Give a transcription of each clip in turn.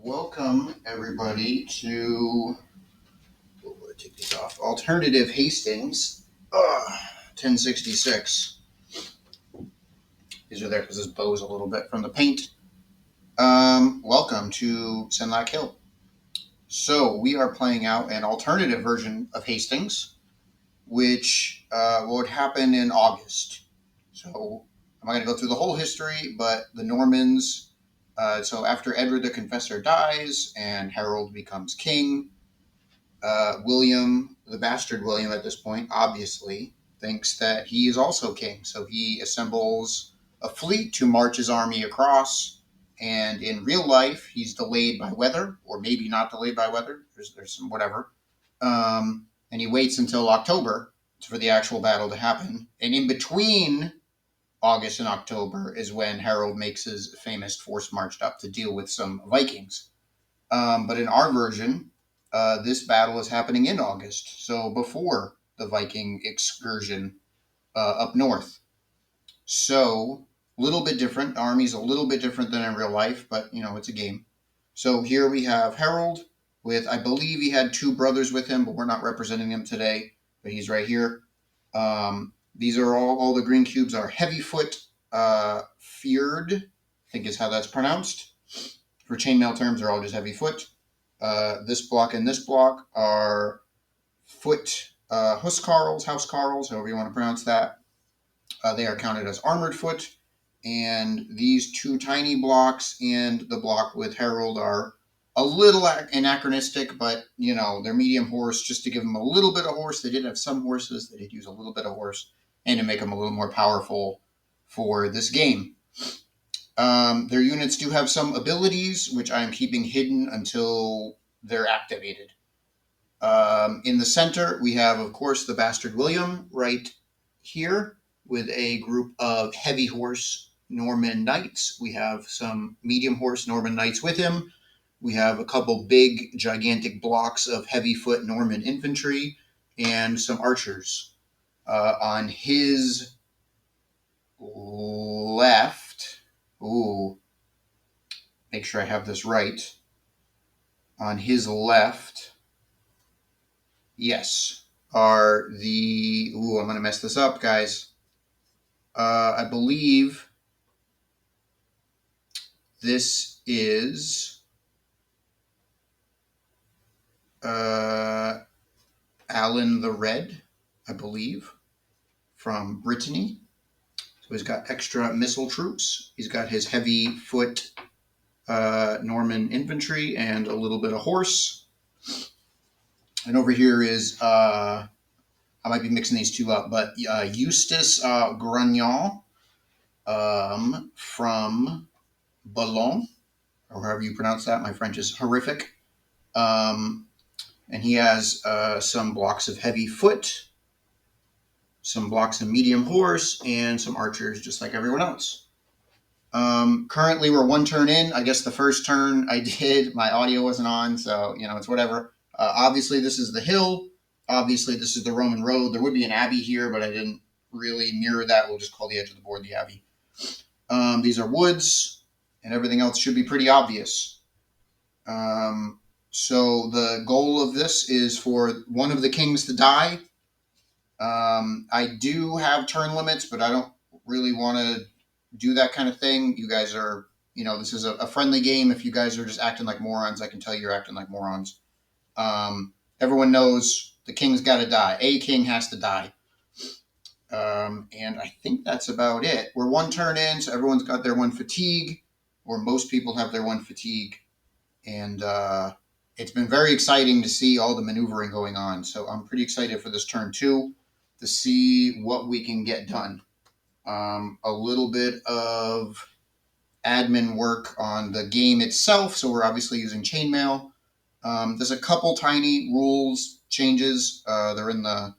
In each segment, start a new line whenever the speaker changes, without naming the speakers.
Welcome everybody to take these off. Alternative Hastings, 1066. These are there because this bows a little bit from the paint. Welcome to Senlac Hill. So we are playing out an alternative version of Hastings, which would happen in August. So I'm not going to go through the whole history, but the Normans. So after Edward the Confessor dies and Harold becomes king, William, the bastard William at this point, obviously thinks that he is also king. So he assembles a fleet to march his army across. And in real life, he's delayed by weather, or maybe not delayed by weather. There's some whatever. And he waits until October for the actual battle to happen. And in between August and October is when Harold makes his famous force march up to deal with some Vikings. But in our version, this battle is happening in August, so before the Viking excursion up north. So a little bit different. The army's a little bit different than in real life, but it's a game. So here we have Harold with, I believe he had two brothers with him, but we're not representing him today, but he's right here. These are all the green cubes are Heavyfoot Feared, I think is how that's pronounced. For chainmail terms, they're all just Heavyfoot. This block and this block are foot housecarls, however you want to pronounce that. They are counted as armored foot. And these two tiny blocks and the block with Harold are a little anachronistic, but, they're medium horse just to give them a little bit of horse. They did have some horses. They did use a little bit of horse and to make them a little more powerful for this game. Their units do have some abilities, which I am keeping hidden until they're activated. In the center, we have, of course, the Bastard William right here with a group of heavy horse Norman knights. We have some medium horse Norman knights with him. We have a couple big, gigantic blocks of heavy-foot Norman infantry and some archers. On his left, make sure I have this right. On his left, yes, are the, I'm going to mess this up, guys. I believe this is Alan the Red, I believe, from Brittany. So he's got extra missile troops. He's got his heavy foot Norman infantry and a little bit of horse. And over here is, I might be mixing these two up, but Eustace Grignon from Boulogne, or however you pronounce that. My French is horrific. And he has some blocks of heavy foot, some blocks of medium horse, and some archers, just like everyone else. Currently, we're one turn in. I guess the first turn I did, my audio wasn't on, so, it's whatever. Obviously, this is the hill. Obviously, this is the Roman road. There would be an abbey here, but I didn't really mirror that. We'll just call the edge of the board the abbey. These are woods, and everything else should be pretty obvious. So the goal of this is for one of the kings to die. I do have turn limits, but I don't really want to do that kind of thing. You guys are, this is a friendly game. If you guys are just acting like morons, I can tell you're acting like morons. Everyone knows the king's got to die. A king has to die. And I think that's about it. We're one turn in, so everyone's got their one fatigue, or most people have their one fatigue. And it's been very exciting to see all the maneuvering going on. So I'm pretty excited for this turn 2 to see what we can get done. A little bit of admin work on the game itself. So we're obviously using chainmail. There's a couple tiny rules changes. They're in the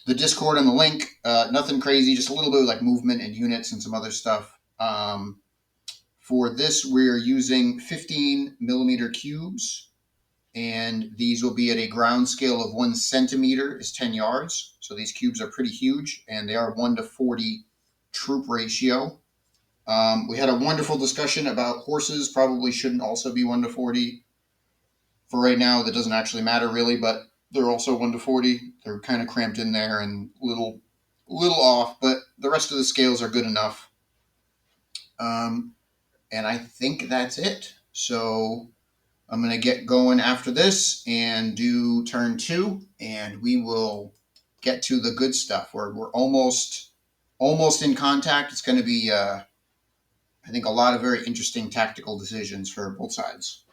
Discord and the link. Nothing crazy, just a little bit of like movement and units and some other stuff. For this, we're using 15 millimeter cubes, and these will be at a ground scale of 1 centimeter is 10 yards. So these cubes are pretty huge, and they are 1 to 40 troop ratio. We had a wonderful discussion about horses probably shouldn't also be 1 to 40. For right now, that doesn't actually matter really, but they're also 1 to 40. They're kind of cramped in there and little off, but the rest of the scales are good enough. And I think that's it. So I'm going to get going after this and do turn 2, and we will get to the good stuff. We're almost in contact. It's going to be, I think, a lot of very interesting tactical decisions for both sides.